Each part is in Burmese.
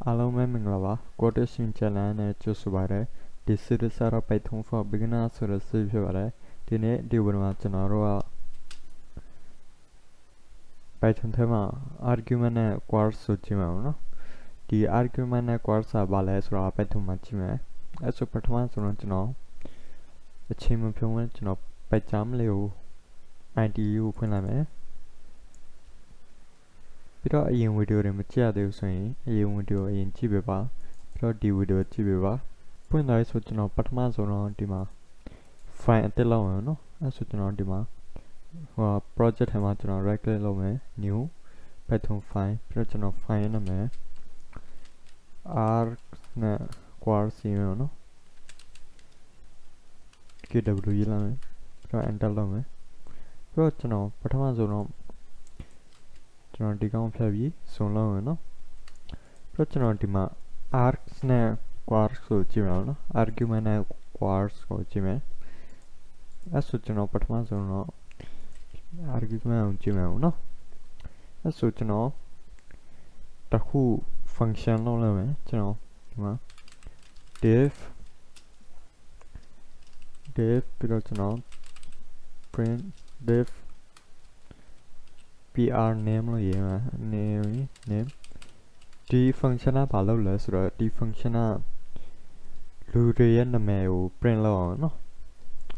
အားလုံးပဲမင်္ဂလာပါ quotation challenge နဲ့ကြိုဆိုပါရစေဒီ series ကတော့ Python for beginner ဆိုတဲ့ series ဖြစ်ပါတယ်ဒီနေ့ဒီဝင်မှာကျွန်တော်တို့က Python ထဲမှာ argument နဲ့ kwargs ဆိုကြည့်မှာပေါ့နော်ဒီ argument နဲ့ kwargs ကဘာလဲဆိုတာ Python မှာကြည့်မယ်အဲ့ဆိုပထမဆုံးတော့ကျွန်တော်အချိန်မဖြုံးဝင်ကျွန်တော် Python လေးကို IDE ကိုဖွင့်လိုက်မယ်ပြီးတော့အရင်ဗီဒီယိုတွေမကြည့်ရသေးဘူးဆိုရင်အရင်ဗီဒီယိုအရင်ကြည့်ပေးပါပြီးတော့ဒီဗီဒီယိုကြည့်ပေးပါဖွင့်လိုက်ဆိုကျွန်တော်ပထမဆုံးတော့ဒီမှာ file အသစ်လောက်ရအောင်နော်အဲ့ဆိုကျွန်တော်ဒီမှာproject ထဲမှာကျွန်တော် right click လုပ်မယ် new python file ပြီးတော့ကျွန်တော် file ရဲ့နာမည် r နဲ့ kwargs ရေးမယ်နော် kw ရေးလိုက်မယ်ပြီးတော့ enter လုပ်မယ်ပြီးတော့ကျွန်တော်ပထမဆုံးတော့ကျွန်တော်ဒီကောင်ဖြတ်ပြီးစုံလုံးရနော်ပြီးတော့ကျွန်တော်ဒီမှာ args နဲ့ kwargs ကိုကြည့်ရအောင်နော် argument နဲ့ kwargs ကိုကြည့်မယ်အဲ့ဆိုကျွန်တော်ပထမဆုံးတော့ argument ကိုကြည့်မယ်နော်အဲ့ဆိုကျွန်တော်တခု function လုပ်လိုက်မယ်ကျွန်တော်ဒီမှာ div ပြီးတော့ကျွန်တော် print div pr name လို့ရေးမှာ name ဒီ function ကဘာလုပ်လဲဆိုတော့ဒီ function ကလူတွေရဲ့နာမည်ကို print လုပ်အောင်နော်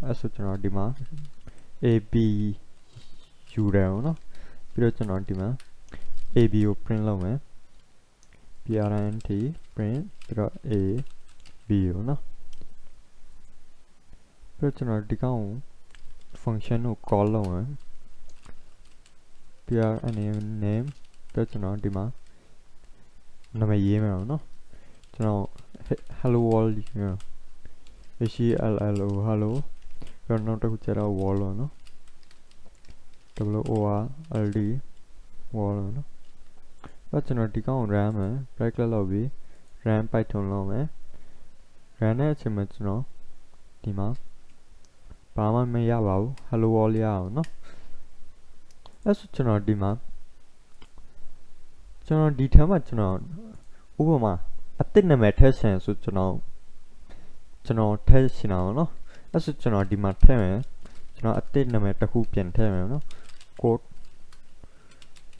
အဲ့ဆိုကျွန်တော်ဒီမှာ ab ယူတယ်နော်ပြီးတော့ကျွန်တော်ဒီမှာ ab ကို print လုပ်မယ် print print ပြီးတော့ ab ကိုနော်ပြီးတော့ကျွန်တော်ဒီကောင် function ကို call လုပ်မယ်pr name ပြီးတော့ကျွန်တော်ဒီမှာနာမည်ရေးမယ်နော်ကျွန်တော် hello world ရေးမယ် hello hello ပြီးတော့နောက်တစ်ခုကျတော့ world နော် world world နော်အဲ့ကျွန်တော်ဒီကောင် run မယ် right click လုပ်ပြီး run python လုပ်မယ် run တဲ့အချိန်မှာကျွန်တော်ဒီမှာဘာမှမရပါဘူး hello world ရအောင်နော်အဲ့ဆိုကျွန်တော်ဒီမှာကျွန်တော်ဒီထဲမှာကျွန်တော်ဥပမာအသစ်နာမည်ထည့်ရှင်ဆိုကျွန်တော်ထည့်ရှင်အောင်နော်အဲ့ဆိုကျွန်တော်ဒီမှာထည့်မယ်ကျွန်တော်အသစ်နာမည်တစ်ခုပြန်ထည့်မယ်နော် code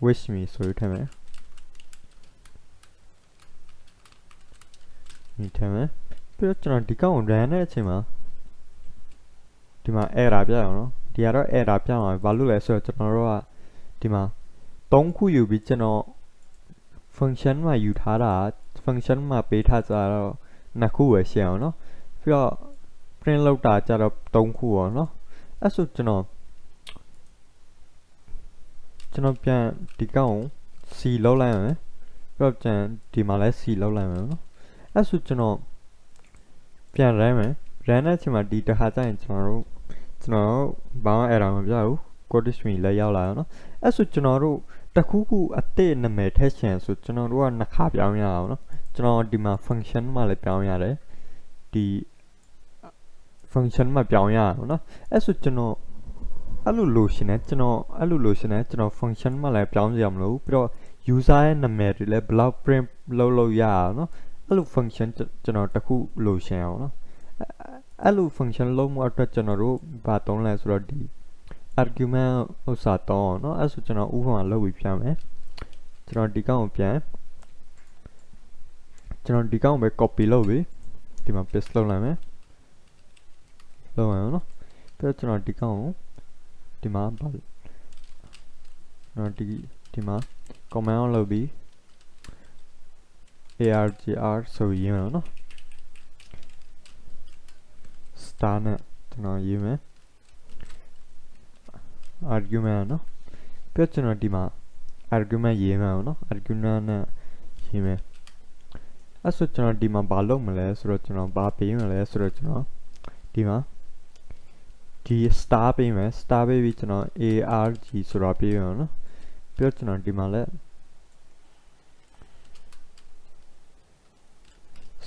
wish me ဆိုရထည့်မယ်ဒီထည့်မယ်ပြီးတော့ကျွန်တော်ဒီကောင် run တဲ့အချိန်မှာဒီမှာ error ပြအောင်နော်ဒီကတော့ error ပြအောင်ဘာလို့လဲဆိုတော့ကျွန်တော်တို့ကဒီမှာ3ခုယူပြီးကျွန်တော် function မှာယူထားတာ function မှာပေးထားကြတော့2ခုပဲရှင်းအောင်နော်ပြီးတော့ print လုပ်တာကြတော့3ခုပေါ့နော်အဲ့ဆိုကျွန်တော်ပြန်ဒီကောင် c လောက်လိုက်မယ်ပြီးတော့ပြန်ဒီမှာလဲ c လောက်လိုက်မယ်နော်အဲ့ဆိုကျွန်တော်ပြန် run မယ် run တဲ့အချိန်မှာဒီတစ်ခါကျရင်ကျွန်တော်ဘာမှ error မပြဘူး code string လည်းရောက်လာရောနော်အဲ့ဆိုကျွန်တော်တို့တခုခုအသစ်နာမည်ထည့်ချင်ဆိုကျွန်တော်တို့ကနှစ်ခါပြောင်းရအောင်နော်ကျွန်တော်ဒီမှာ function မှာလည်းပြောင်းရတယ်ဒီ function မှာပြောင်းရအောင်နော်အဲ့ဆိုကျွန်တော်အဲ့လိုလိုရှင်နဲ့ကျွန်တော် function မှာလည်းပြောင်းကြရမလို့ပြီးတော့ user ရဲ့နာမည်တွေလည်း block print လုပ်ရအောင်နော်အဲ့လို function ကျွန်တော်တခုလိုရှင်အောင်နော်အဲ့လို function လုံးဝအတွက်ကျွန်တော်တို့ဘာသုံးလဲဆိုတော့ဒီ argument ဥစ္စာတောင်းအောင်เนาะအဲ့ဆိုကျွန်တော်ဥပမာလုပ်ပြီးပြမယ်ကျွန်တော်ဒီကောင်ကိုပြန်ကျွန်တော်ဒီကောင်ပဲ copy လုပ်ပြီးဒီမှာ paste လုပ်လိုက်မယ်လုပ်ရအောင်เนาะပြီးတော့ကျွန်တော်ဒီကောင်ကိုဒီမှာကျွန်တော်ဒီမှာ command လုပ်ပြီး argr ဆိုရေးမယ်เนาะ star နဲ့ကျွန်တော်ရေးမယ်argument နော်ပြီးတော့ကျွန်တော်ဒီမှာ argument ရေးမယ်နော် argument နဲ့ရေးမယ်အဲ့ဆိုကျွန်တော်ဒီမှာဘာလုပ်မလဲဆိုတော့ကျွန်တော်ဘာပေးမလဲဆိုတော့ကျွန်တော်ဒီမှာဒီ star ပေးမယ် star ပေးပြီးကျွန်တော် arg ဆိုတာပေးရအောင်နော်ပြီးတော့ကျွန်တော်ဒီမှာလဲ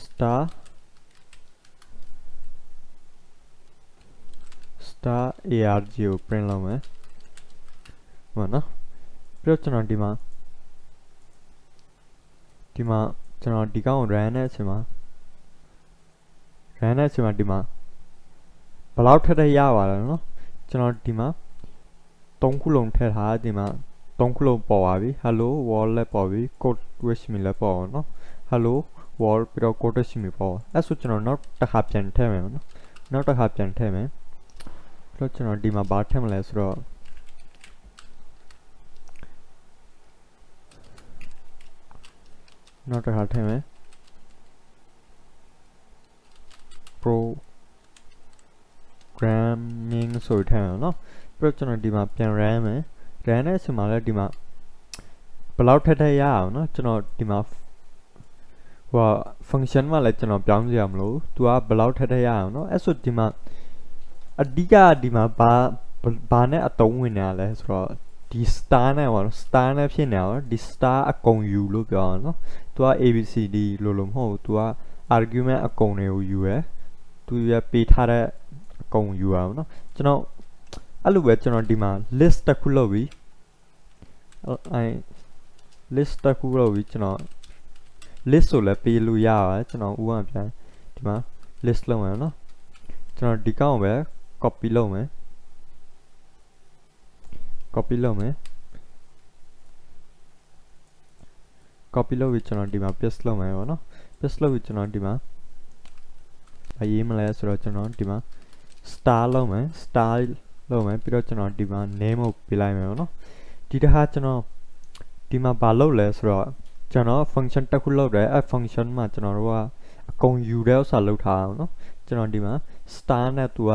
star arg ကို print လုပ်မယ်ဟုတ်နော်ပြီးတော့ကျွန်တော်ဒီမှာ ကျွန်တော်ဒီကောင် run တဲ့အချိန်မှာဒီမှာဘယ်လောက်ထက်ထက်ရပါလဲနော်ကျွန်တော်ဒီမှာ3ခုလုံးထည့်ထားဒီမှာ3ခုလုံးပေါ်ပါပြီ hello wall လည်းပေါ်ပြီ code wish me လည်းပေါ်နော် hello wall ပြီးတော့ code wish me ပေါ်အဲ့ဆိုကျွန်တော်နောက်တစ်ခါပြန်ထည့်မယ်နော်နောက်တစ်ခါပြန်ထည့်မယ်ပြီးတော့ကျွန်တော်ဒီမှာဘာထည့်မလဲဆိုတော့နောက်တစ်ခါထည့်မယ် programming ဆိုထည့်မယ်နော်ပြီးတော့ကျွန်တော်ဒီမှာပြန် run မယ် run တဲ့အချိန်မှာလည်းဒီမှာဘယ်လောက်ထက်ထက်ရအောင်နော်ကျွန်တော်ဒီမှာဟို function မှာလည်းကျွန်တော်ပြောင်းစရာမလိုသူကဘယ်လောက်ထက်ထက်ရအောင်နော်အဲ့ဆိုဒီမှာအဓိကဒီမှာဘာနဲ့အတုံးဝင်နေရလဲဆိုတော့ဒီ star နဲ့ပေါ့နော် star နဲ့ဖြစ်နေအောင်ဒီ star အကုန်ယူလို့ပြောအောင်နော်သူက abcd လို့မဟုတ်ဘူးသူက argument အကုန်တွေကိုယူရယ်သူရပေးထားတဲ့အကုန်ယူအောင်နော်ကျွန်တော်အဲ့လိုပဲကျွန်တော်ဒီမှာ list တစ်ခုလုပ်ပြီးlist တစ်ခုလုပ်ပြီးကျွန်တော် list ဆိုလည်းပေးလို့ရပါတယ်ကျွန်တော်ဥပမာပြန်ဒီမှာ list လုပ်မယ်နော်ကျွန်တော်ဒီကောင်ပဲ copy လုပ်မယ် copy လုပ်ပြီးကျွန်တော်ဒီမှာ paste လုပ်မယ်ပေါ့နော် paste လုပ်ပြီးကျွန်တော်ဒီမှာအရေးမလဲဆိုတော့ကျွန်တော်ဒီမှာ star လုပ်မယ် star လုပ်မယ်ပြီးတော့ကျွန်တော်ဒီမှာ name ကိုပေးလိုက်မယ်ပေါ့နော်ဒီတစ်ခါကျွန်တော်ဒီမှာဘာလုပ်လဲဆိုတော့ကျွန်တော် function တစ်ခုလုပ်တယ်အဲ့ function မှာကျွန်တော်တို့ကအကုန်ယူတဲ့ဥစ္စာလုပ်ထားအောင်နော်ကျွန်တော်ဒီမှာ star နဲ့သူက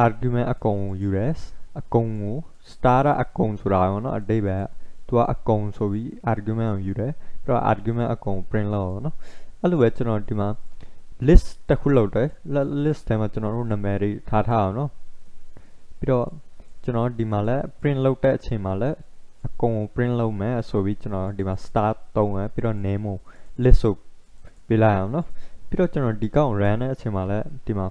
argument အကုန်ယူတယ်အကုန်ကို star အကုန်ဆိုတာပေါ့နော်အတိတ်ပဲသူကအကုန်ဆိုပြီး argument ကိုယူတယ်ပြီးတော့ argument အကုန် print လုပ်အောင်နော်အဲ့လိုပဲကျွန်တော်ဒီမှာ list တစ်ခုလုပ်တယ် list ထဲမှာကျွန်တော်တို့နာမည်တွေထားအောင်နော်ပြီးတော့ကျွန်တော်ဒီမှာလည်း print လုပ်တဲ့အချိန်မှာလည်းအကုန် print လုပ်မယ်ဆိုပြီးကျွန်တော်ဒီမှာ start သုံးမယ်ပြီးတော့ name ကို list ဆိုပေးလိုက်အောင်နော်ပြီးတော့ကျွန်တော်ဒီကောင် run တဲ့အချိန်မှာလည်းဒီမှာ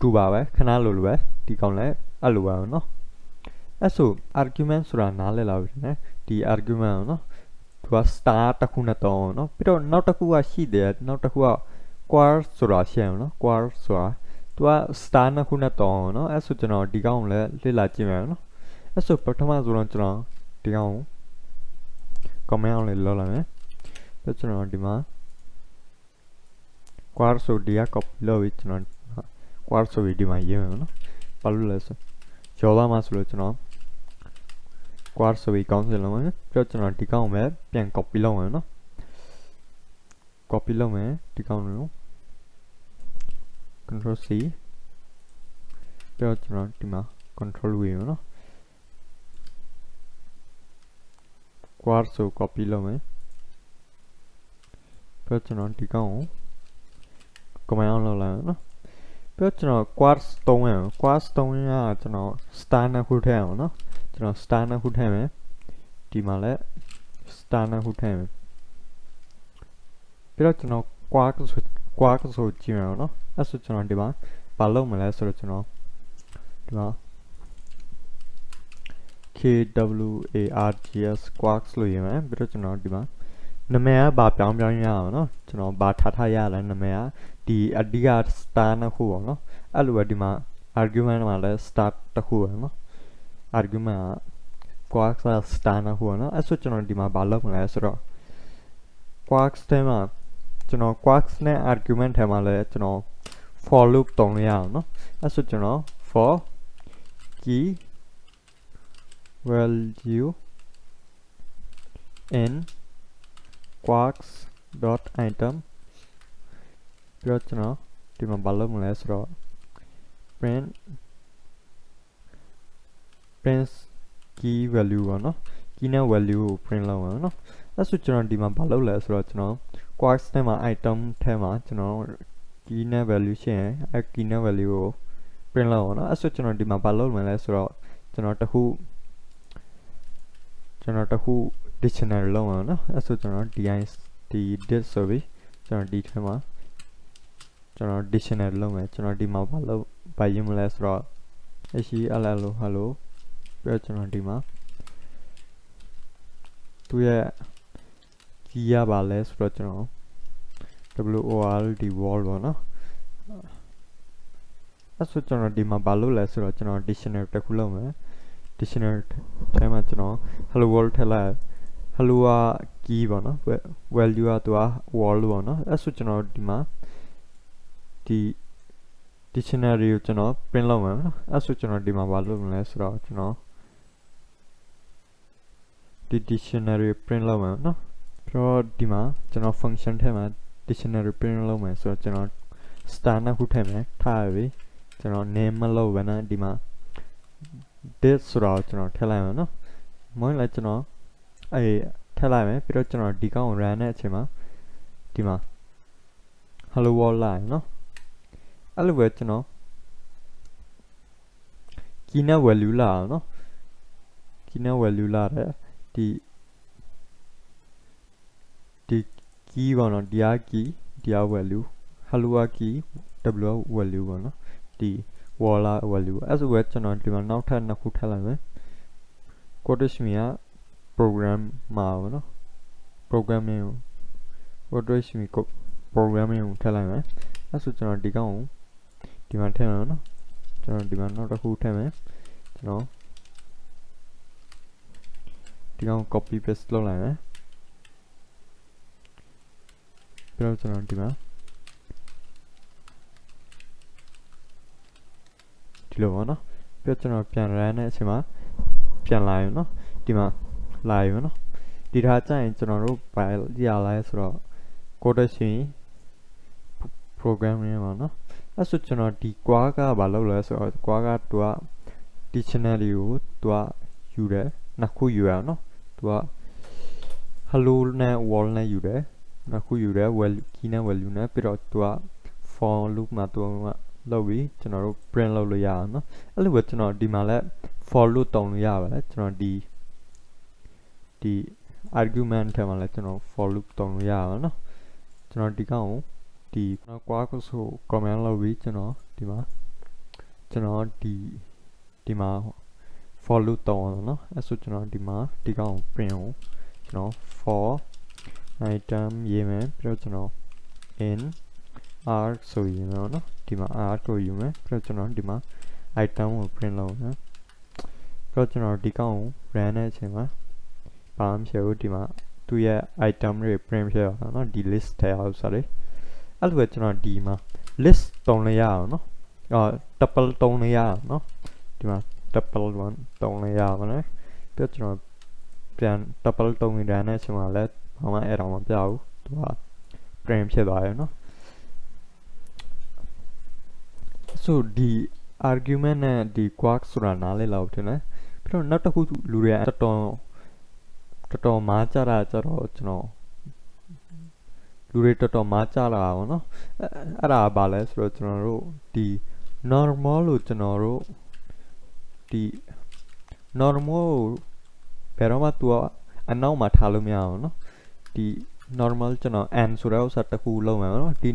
တူပါပဲခဏလိုပဲဒီကောင်လည်းအဲ့လိုပါနော်အဲ့ဆို argument ဆိုတာနားလည်လာပြီနော်ဒီ argument နော်သူက star တစ်ခုနဲ့တောင်းနော်ပြီးတော့နောက်တစ်ခုကရှိတယ်နောက်တစ်ခုက kwargs ဆိုတာရှိရနော် kwargs ဆိုတာသူက star နှစ်ခုနဲ့တောင်းနော်အဲ့ဆိုကျွန်တော်ဒီကောင်လည်းလေ့လာကြည့်မယ်နော်အဲ့ဆိုပထမဆိုတော့ကျွန်တော်ဒီကောင် comment အောင်လေးလောက်လာမယ်ပြီးကျွန်တော်ဒီမှာ kwargs ဆိုဒီက copy လုပ်ပြီးကျွန်တော် kwargs ဆိုပြီးဒီမှာရေးမယ်နော်ဘာလို့လဲဆိုရောလာမှာဆိုလို့ကျွန်တော် kwargs ဆိုပြီးကောင်းစင်လုံးမယ်ပြီးတော့ကျွန်တော်ဒီကောင်ပဲပြန် copy လုပ်မယ်နော် copy လုပ်မယ်ဒီကောင်ကို control c ပြီးတော့ကျွန်တော်ဒီမှာ control v နော် kwargs ဆို copy လုပ်မယ်ပြီးတော့ကျွန်တော်ဒီကောင်ကို comment အောင်လုပ်လိုက်နော်ပြီးတော့ကျွန်တော် kwargs သုံးရအောင် kwargs သုံးရကျွန်တော် star နှစ်ခုထည့်အောင်နော်ကျွန်တော် star နှစ်ခုထည့်မယ်ဒီမှာလည်း star နှစ်ခုထည့်မယ်ပြီးတော့ကျွန်တော် kwargs ဆိုကြည့်ရအောင်နော်အဲ့ဆိုကျွန်တော်ဒီမှာဘာလုပ်မလဲဆိုတော့ကျွန်တော်ဒီမှာ kwargs kwargs လို့ရေးမယ်ပြီးတော့ကျွန်တော်ဒီမှာနာမည်ကဘာပြောင်းရအောင်နော်ကျွန်တော်ဘာထားရလဲနာမည်ကဒီအဓိက star နှစ်ခုပေါ့နော်အဲ့လိုပဲဒီမှာ argument မှာလည်း star တစ်ခုပဲနော် argument က kwargs star နှစ်ခုပေါ့နော်အဲ့ဆိုကျွန်တော်ဒီမှာဘာလုပ်မလဲဆိုတော့ kwargs ထဲမှာကျွန်တော် kwargs နဲ့ argument ထဲမှာလည်းကျွန်တော် for loop သုံးလို့ရအောင်နော်အဲ့ဆိုကျွန်တော် for key value in kwargs dot item ပြီးတော့ကျွန်တော်ဒီမှာဘာလုပ်မလဲဆိုတော့ print key value ပေါ့နော် key နဲ့ value ကို print လုပ်အောင်နော်အဲ့ဆိုကျွန်တော်ဒီမှာဘာလုပ်လဲဆိုတော့ကျွန်တော် kwargs ထဲမှာ item ထဲမှာကျွန်တော် key နဲ့ value ရှိရင်အဲ့ key နဲ့ value ကို print လုပ်အောင်နော်အဲ့ဆိုကျွန်တော်ဒီမှာဘာလုပ်မလဲဆိုတော့ကျွန်တော်တခု dictionary လုပ်အောင်နော်အဲ့ဆိုကျွန်တော်ဒီ this ဆိုပြီးကျွန်တော်ဒီထဲမှာကျွန်တော် dictionary လုပ်မယ်ကျွန်တော်ဒီမှာဘာရေးမလဲဆိုတော့ hello ပြီးတော့ကျွန်တော်ဒီမှာသူရဲ့ ya ba le ဆိုတော့ကျွန်တော် WORLD wall ပေါ့နော်အဲ့ဆိုကျွန်တော်ဒီမှာဘာလုပ်လဲဆိုတော့ကျွန်တော် dictionary တစ်ခုလုပ်မယ် dictionary ထဲမှာကျွန်တော် hello world ထည့်လိုက် hello က key ပေါ့နော် value ကသူက wall ပေါ့နော်အဲ့ဆိုကျွန်တော်ဒီမှာဒီ dictionary ကိုကျွန်တော် print လုပ်မယ်နော်အဲ့ဆိုကျွန်တော်ဒီမှာဘာလုပ်မလဲဆိုတော့ကျွန်တော်ဒီ dictionary print လုပ်မယ်နော်ပြီးတော့ဒီမှာကျွန်တော် function ထဲမှာ dictionary print လုပ်မယ်ဆိုတော့ကျွန်တော် star နှစ်ခုထည့်မယ်ထားရပြီကျွန်တော် name မလုပ်ဘဲနဲ့ဒီမှာ this ဆိုတော့ကျွန်တော်ထည့်လိုက်မယ်နော်မဟုတ်လဲကျွန်တော်ထည့်လိုက်မယ်ပြီးတော့ကျွန်တော်ဒီကောင် run တဲ့အချိန်မှာဒီမှာ hello world လာနော်အဲ့လိုပဲကျွန်တော် key နဲ့ value လာအောင်နော် key နဲ့ value လာတယ်ဒီ key ပေါ့နော်ဒီ key ဒီ value hello key w value ပေါ့နော်ဒီ wall value အဲ့ဆိုပဲကျွန်တော်ဒီမှာနောက်ထပ်နှစ်ခုထည့်လိုက်မယ် quotation က program မှာပေါ့နော် programming ကို quotation programming ကိုထည့်လိုက်မယ်အဲ့ဆိုကျွန်တော်ဒီကောင်ကိုဒီမှာထည့်မယ်နော်ကျွန်တော်ဒီမှာနောက်တစ်ခုထည့်မယ်ကျွန်တော်ဒီကောင် copy paste လုပ်လိုက်မယ်ပြီးတော့ကျွန်တော်ဒီမှာဒီလိုပေါ့နော်ပြီးတော့ကျွန်တော်ပြန် run တဲ့အချိန်မှာပြန်လာရနော်ဒီမှာလာရနော်ဒီထားကြရင်ကျွန်တော်တို့ဘာရလဲဆိုတော့ quotation programming ပေါ့နော်အဲ့ဆိုကျွန်တော်ဒီ kwarg ကဘာလုပ်လဲဆိုတော့ kwarg ကသူက dictionary ကိုသူကယူတယ်နှစ်ခုယူရအောင်နော်သူက hello နဲ့ wall နဲ့ယူတယ်နှစ်ခုယူတယ် value key နဲ့ value နဲ့ပြီးတော့သူက for loop မှာသူကလုပ်ပြီးကျွန်တော်တို့ print လုပ်လို့ရအောင်နော်အဲ့လိုပဲကျွန်တော်ဒီမှာလဲ for loop တုံလို့ရပါတယ်ကျွန်တော်ဒီ argument ထဲမှာလဲကျွန်တော် for loop တုံလို့ရအောင်နော်ကျွန်တော်ဒီကောင်ကိုဒီကျွန်တော် kwarg ကိုဆို comment လုပ်ပြီးကျွန်တော်ဒီမှာဒီမှာ for loop တုံအောင်နော်အဲ့ဆိုကျွန်တော်ဒီမှာဒီကောင်ကို print ကိုကျွန်တော် for item ရေးမယ်ပြီးတော့ကျွန်တော် in r ဆိုရေးမယ်နော်ဒီမှာ r ကိုယူမယ်ပြီးတော့ကျွန်တော်ဒီမှာ item ကို print လုပ်မယ်ပြီးတော့ကျွန်တော်ဒီကောင်ကို run တဲ့အချိန်မှာဘာမှမဖြစ်ဘူးဒီမှာသူရဲ့ item တွေ print ဖြစ်အောင်နော်ဒီ list ထဲအောင် sorry အဲ့လိုပဲကျွန်တော်ဒီမှာ list တုံးလိုက်ရအောင်နော်tuple တုံးလိုက်ရအောင်နော်ဒီမှာ tuple 1တုံးလိုက်ရအောင်နော်ပြီးတော့ကျွန်တော်ပြန် tuple တုံးရတဲ့အချိန်မှာလည်းဘာမှအဲ့တော့မပြဘူးသူက print ဖြစ်သွားရနော်ဆိုဒီ argument နဲ့ဒီ kwarg ဆိုတာနားလည်လောက်တင်တယ်ပြီးတော့နောက်တစ်ခုလူတွေကတော်တော်မားကြတာကြတော့ကျွန်တော်လူတွေတော်တော်မားကြလာပါဘောနော်အဲ့ဒါဘာလဲဆိုတော့ကျွန်တော်တို့ဒီ normal လို့ကျွန်တော်တို့ဒီ normal ဘယ်တော့မှသူကအနောက်မှာထားလို့မရအောင်နော်ဒီ normal ကျွန်တော် n ဆိုတဲ့ဥစ္စာတစ်ခုလုံးမယ်နော်ဒီ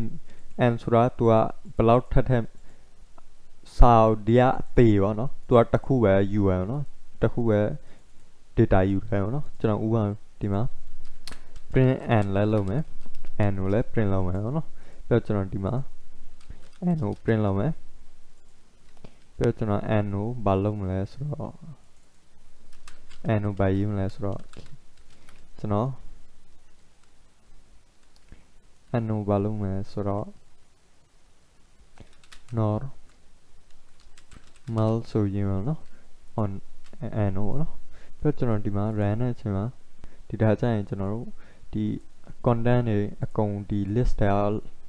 n ဆိုတာသူကဘယ်လောက်ထက်စာဒီကအသေးပေါ့နော်သူကတစ်ခုပဲယူရအောင်နော်တစ်ခုပဲ data ယူတယ်ပေါ့နော်ကျွန်တော်ဥပမာဒီမှာ print n လဲလုပ်မယ် n ကိုလည်း print လုပ်မယ်ပေါ့နော်ပြီးတော့ကျွန်တော်ဒီမှာ n ကို print လုပ်မယ်ပြီးတော့ကျွန်တော် n ကိုဘာလုပ်မလဲဆိုတော့ n ကိုဘာရေးမလဲဆိုတော့ကျွန်တော် n ကိုဘာလုပ်မလဲဆိုတော့ normal ဆိုရင်ပေါ့နော် on n ကိုနော်ပြီးတော့ကျွန်တော်ဒီမှာ run တဲ့အချိန်မှာဒီဒါကြရင်ကျွန်တော်တို့ဒီ content တွေအကုန်ဒီ list ထဲ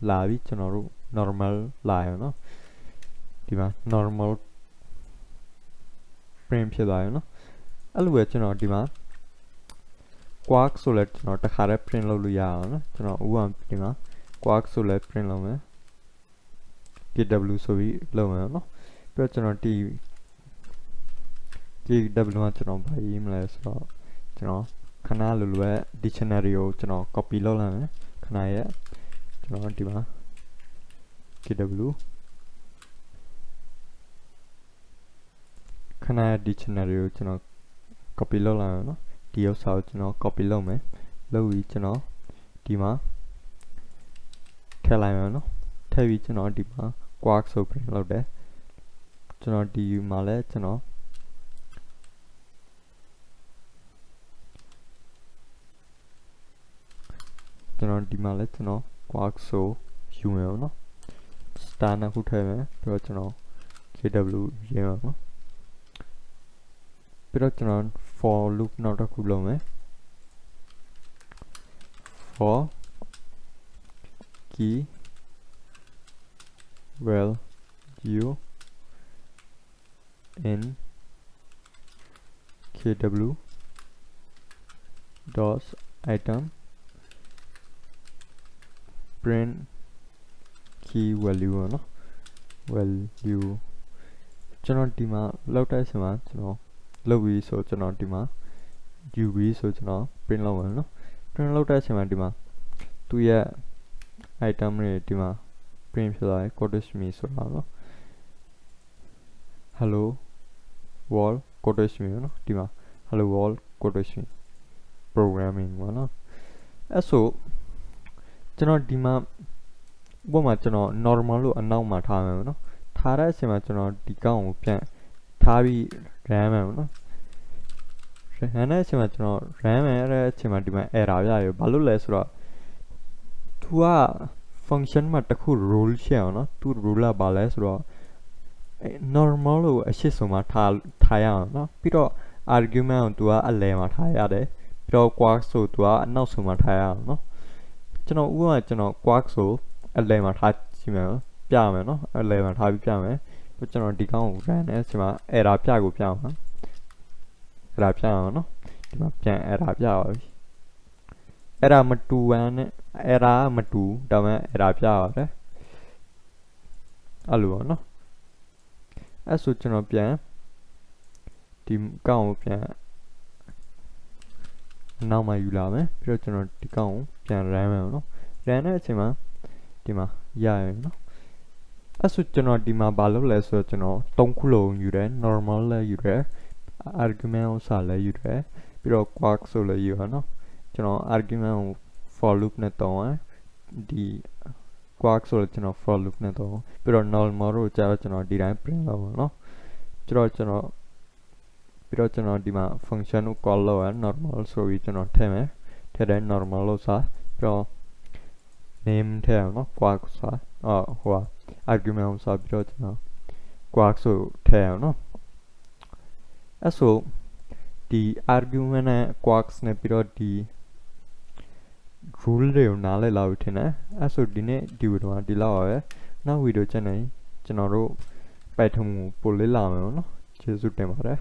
လာပြီးကျွန်တော်တို့ normal လာရနော်ဒီမှာ normal print ဖြစ်သွားရနော်အဲ့လိုပဲကျွန်တော်ဒီမှာ kwarg ဆိုလဲကျွန်တော်တစ်ခါတည်း print လုပ်လို့ရအောင်နော်ကျွန်တော်ဥပမာဒီမှာ kwarg ဆိုလဲ print လုပ်မယ် kw ဆိုပြီးလုပ်မယ်နော်ပြီးတော့ကျွန်တော်ဒီ kw ကကျွန်တော်ဘာရေးမလဲဆိုတော့ကျွန်တော်ခဏလိုလိုပဲ dictionary ကိုကျွန်တော် copy လုပ်လိုက်မယ်ခဏရဲ့ကျွန်တော်ဒီမှာ kw ခဏရဲ့ dictionary ကိုကျွန်တော် copy လုပ်လိုက်မယ်နော်ဒီဥစ္စာကိုကျွန်တော် copy လုပ်မယ်လုပ်ပြီးကျွန်တော် ဒီမှာထည့်လိုက်မယ်နော်ထည့်ပြီးကျွန်တော်ဒီမှာ quark ဆို print လုပ်တယ်ကျွန်တော်ဒီမှာလဲကျွန်တော်ဒီမှာလဲကျွန်တော် quark ဆိုယူမယ်နော် star နှစ်ခုထည့်မယ်ပြီးတော့ကျွန်တော် kw ရေးမယ်နော်ပြီးတော့ကျွန်တော် for loop နောက်တစ်ခုလုပ်မယ် for key value in kw dot item print key value နော် value ကျွန်တော်ဒီမှာလောက်တဲ့အချိန်မှာကျွန်တော်လုပ်ပြီးဆိုကျွန်တော်ဒီမှာ uv ဆိုကျွန်တော် print လုပ်မယ်နော် print လုပ်တဲ့အချိန်မှာဒီမှာသူရဲ့ item တွေဒီမှာ print ဖြစ်သွားတယ် quotation me ဆိုတာနော် hello world quotation me နော်ဒီမှာ hello world quotation programming ပေါ့နော်အဲ့ဆိုကျွန်တော်ဒီမှာဥပမာကျွန်တော် normal လို့အနောက်မှာထားမယ်နော်ထားတဲ့အချိန်မှာကျွန်တော်ဒီကောင်ကိုပြန်ထားပြီး run မယ်နော် run တဲ့အချိန်မှာကျွန်တော် run မယ်တဲ့အချိန်မှာဒီမှာ error ပြရဘာလို့လဲဆိုတော့သူက function မှာတစ်ခု rule ရှိအောင်နော်သူ rule ကဘာလဲဆိုတော့ normal လို့အရှိဆုံးမှာထားရအောင်နော်ပြီးတော့ argument ကိုသူကအလယ်မှာထားရတယ်ပြီးတော့ quark ဆိုသူကအနောက်ဆုံးမှာထားရအောင်နော်ကျွန်တော်ဥပမာကျွန်တော် quark ဆိုအလယ်မှာထားကြည့်မယ်ပြမယ်နော်အလယ်မှာထားပြီးပြမယ်ပြီးကျွန်တော်ဒီကောင်ကို run တဲ့အချိန်မှာ error ပြကိုပြအောင်နော် error ပြအောင်နော်ဒီမှာပြန် error ပြပါပြီ error မတူဘဲနဲ့ error မတူဒါပေမဲ့ error ပြရတယ်အဲ့လိုပေါ့နော်အဲ့ဆိုကျွန်တော်ပြန်ဒီကောင်ကိုပြန်နောက်မှယူလာမယ်ပြီးတော့ကျွန်တော်ဒီကောင်ကိုပြန် run မယ်နော် run တဲ့အချိန်မှာဒီမှာရရနော်အဲ့ဆိုကျွန်တော်ဒီမှာဘာလုပ်လဲဆိုတော့ကျွန်တော်၃ခုလုံးယူတယ် normal လည်းယူတယ် argument ကိုစာလည်းယူတယ်ပြီးတော့ quark ဆိုလည်းယူရနော်ကျွန်တော် argument ကို for loop နဲ့တောင်းရဒီ quark ဆိုလည်းကျွန်တော် for loop နဲ့တောင်းပြီးတော့ normal ကိုကြာတော့ကျွန်တော်ဒီတိုင်း print လုပ်ပါနော်ပြီးတော့ကျွန်တော်ဒီမှာ function ကို call လုပ်ရ normal ဆိုပြီးကျွန်တော်ထည့်မယ်ထည့်တယ် normal လို့စာပြီးတော့ name ထည့်ရနော် quark စာဟို argument ကိုစာပြီးတော့ကျွန်တော် quark ဆိုထည့်ရနော်အဲ့ဆိုဒီ argument နဲ့ quarks နဲ့ပြီးတော့ဒီ rule တွေကိုနားလည်လာပြီထင်တယ်အဲ့ဆိုဒီနေ့ဒီဗီဒီယိုကဒီလောက်ပါပဲနောက်ဗီဒီယိုကျရင်ကျွန်တော်တို့ Python ကိုပို့လေ့လာမယ်နော်ကျေးဇူးတင်ပါတယ်